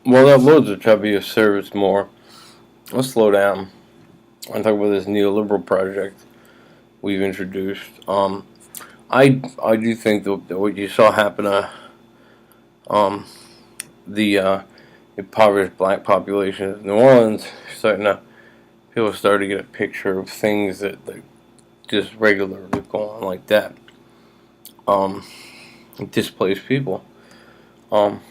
Well, that loads of try to be of service more. Let's slow down. I talk about this neoliberal project we've introduced. I do think that what you saw happen to um, the impoverished black population of New Orleans, starting to people started to get a picture of things that just regularly go on like that. Um, Displaced people, um,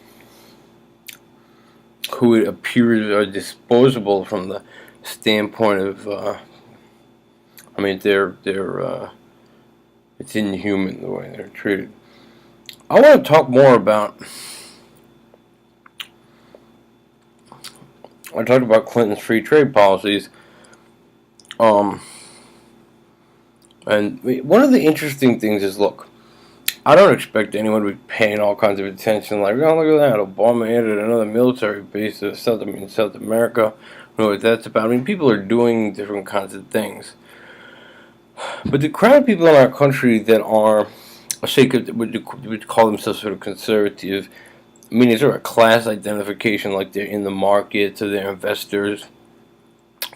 who it appears are disposable from the standpoint of, I mean, they're it's inhuman the way they're treated. I want to talk more about. I talked about Clinton's free trade policies. Um, and one of the interesting things is, look, I don't expect anyone to be paying all kinds of attention. Like, oh, look at that, Obama added another military base to South America. I know what that's about. I mean, people are doing different kinds of things. But the crowd of people in our country that are, say, would call themselves sort of conservative. I mean, is there a class identification, like they're in the markets or they're investors?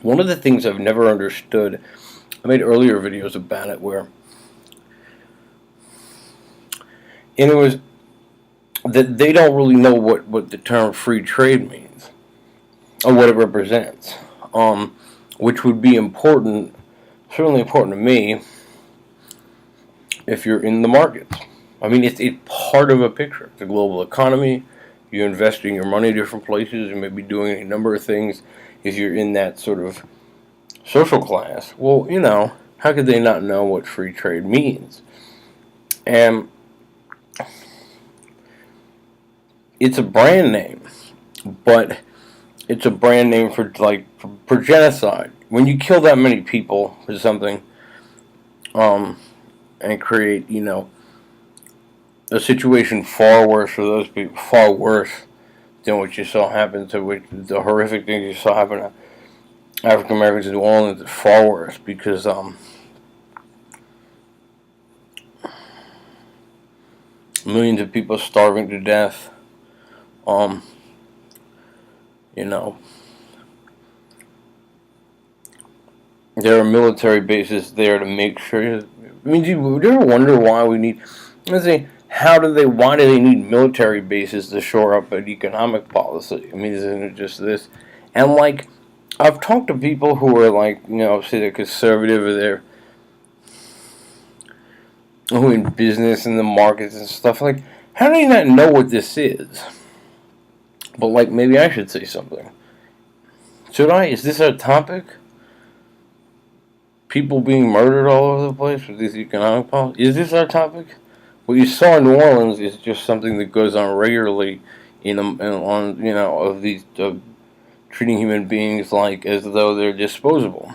One of the things I've never understood, I made earlier videos about it where, and it was that they don't really know what the term free trade means or what it represents, which would be important, certainly important to me, if you're in the markets. I mean, it's part of a picture. It's a global economy. You're investing your money in different places. You may be doing a number of things if you're in that sort of social class. Well, how could they not know what free trade means? And it's a brand name, but it's a brand name for genocide. When you kill that many people for something, and create a situation far worse for those people, far worse than what you saw happen to the horrific things you saw happen to African Americans in New Orleans, is far worse because millions of people starving to death. Um, you know, there are military bases there to make sure. I mean, do you ever wonder why we need? Let's say, why do they need military bases to shore up an economic policy? I mean, isn't it just this? And like, I've talked to people who are like, say they're conservative or they're who in business and the markets and stuff. Like, how do you not know what this is? But like, maybe I should say something. Should I? Is this our topic? People being murdered all over the place with these economic policies. Is this our topic? What you saw in New Orleans is just something that goes on regularly of these treating human beings like as though they're disposable.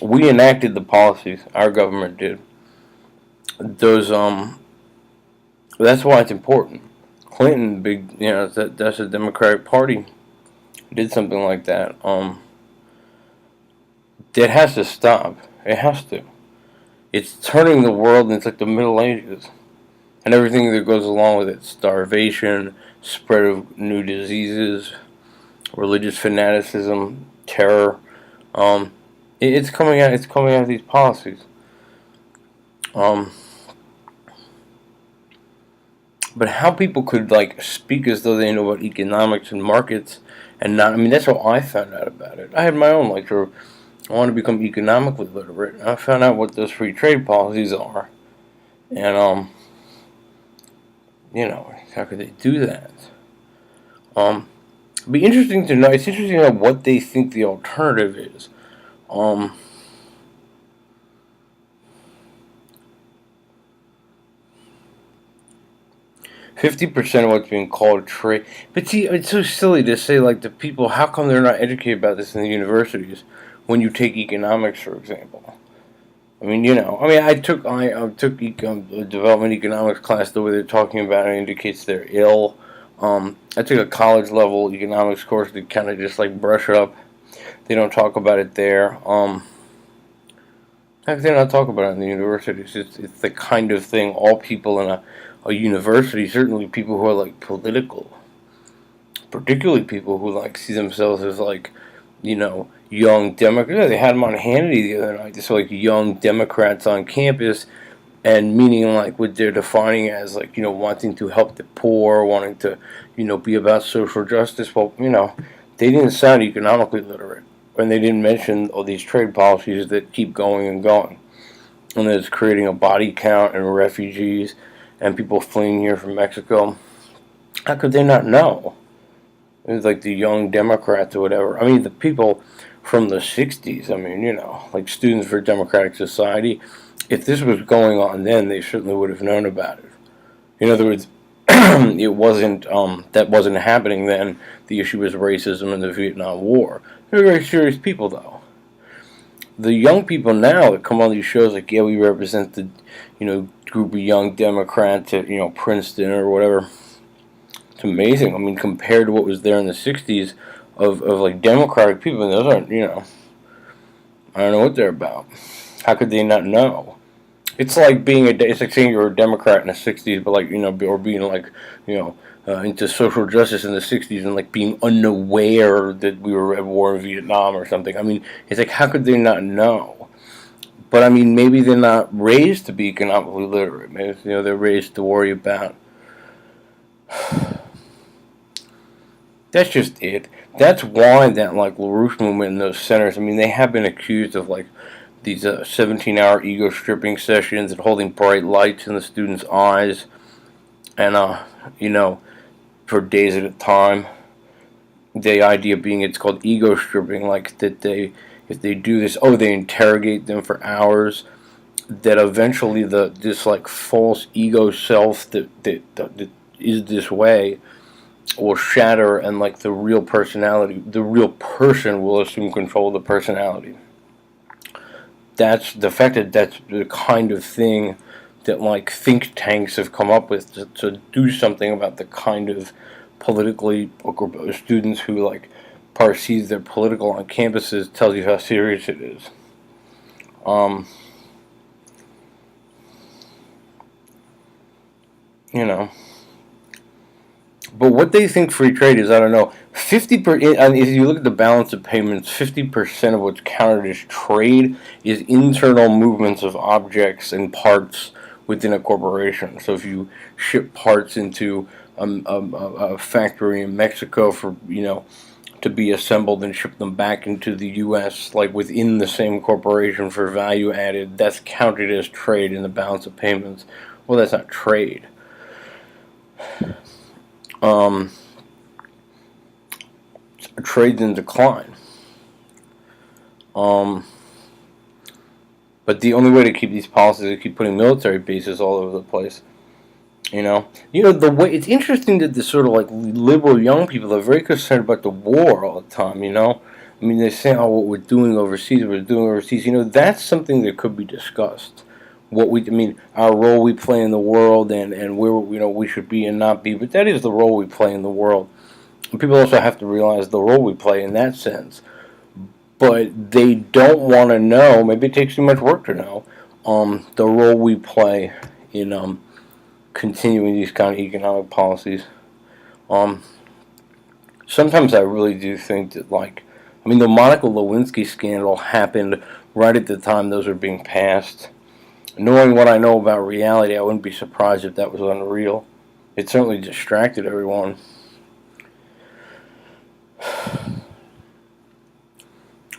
We enacted the policies. Our government did. Those That's why it's important. Clinton, that's the Democratic Party, did something like that. That has to stop. It has to. It's turning the world into like the Middle Ages, and everything that goes along with it: starvation, spread of new diseases, religious fanaticism, terror. It's coming out. It's coming out of these policies. Um, but how people could like speak as though they know about economics and markets and not. I mean, that's how I found out about it. I had my own lecture. I want to become economically literate. I found out what those free trade policies are, and how could they do that? It'd be interesting to know. It's interesting to know what they think the alternative is. Um, 50% of what's being called trade. But see, it's so silly to say, like, the people, how come they're not educated about this in the universities when you take economics, for example? I mean, I took a development economics class. The way they're talking about it indicates they're ill. I took a college level economics course to kind of just like brush up. They don't talk about it there. How can they not talk about it in the universities? It's the kind of thing all people in a university, certainly people who are like political, particularly people who like see themselves as like, young Democrats. They had them on Hannity the other night. Just like young Democrats on campus, and meaning like what they're defining as like wanting to help the poor, wanting to be about social justice. Well, they didn't sound economically literate, and they didn't mention all these trade policies that keep going and going, and that it's creating a body count and refugees and people fleeing here from Mexico. How could they not know? It was like the young Democrats or whatever. I mean, the people from the 60s, I mean, like Students for Democratic Society, if this was going on then, they certainly would have known about it. In other words, it wasn't, that wasn't happening then. The issue was racism and the Vietnam War. They're very serious people, though. The young people now that come on these shows, like, yeah, we represent the, group of young Democrats at, Princeton or whatever. It's amazing. I mean, compared to what was there in the 60s of like Democratic people, those aren't, I don't know what they're about. How could they not know? It's like it's like saying you're a Democrat in the 60s, but like, or being like, into social justice in the 60s and like being unaware that we were at war in Vietnam or something. I mean, it's like, how could they not know? But I mean, maybe they're not raised to be economically literate. Maybe, they're raised to worry about. That's just it. That's why that like LaRouche movement and those centers. I mean, they have been accused of like these 17-hour ego stripping sessions and holding bright lights in the students' eyes, and for days at a time. The idea being it's called ego stripping, like that if they do this, they interrogate them for hours. That eventually this like false ego self that is this way will shatter, and like the real personality, the real person will assume control of the personality. That's the fact that that's the kind of thing that like think tanks have come up with to do something about the kind of politically students who like perceive they're political on campuses tells you how serious it is. But what they think free trade is, I don't know. 50%. I mean, if you look at the balance of payments, 50% of what's counted as trade is internal movements of objects and parts within a corporation. So if you ship parts into a factory in Mexico for to be assembled and ship them back into the U.S. like within the same corporation for value added, that's counted as trade in the balance of payments. Well, that's not trade. Trade's in decline. But the only way to keep these policies is to keep putting military bases all over the place. The way it's interesting that the sort of like liberal young people are very concerned about the war all the time. I mean, they say, "Oh, what we're doing overseas, that's something that could be discussed. Our role we play in the world, and where we should be and not be. But that is the role we play in the world. And people also have to realize the role we play in that sense. But they don't want to know. Maybe it takes too much work to know the role we play in continuing these kind of economic policies. Sometimes I really do think that, the Monica Lewinsky scandal happened right at the time those were being passed. Knowing what I know about reality, I wouldn't be surprised if that was unreal. It certainly distracted everyone.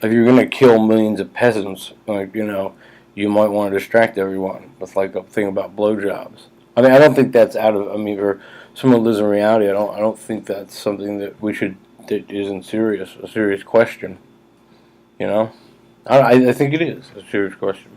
If you're going to kill millions of peasants, you might want to distract everyone with a thing about blowjobs. I mean, I don't think that's for someone who lives in reality, I don't think that's something that that isn't a serious question. I think it is a serious question.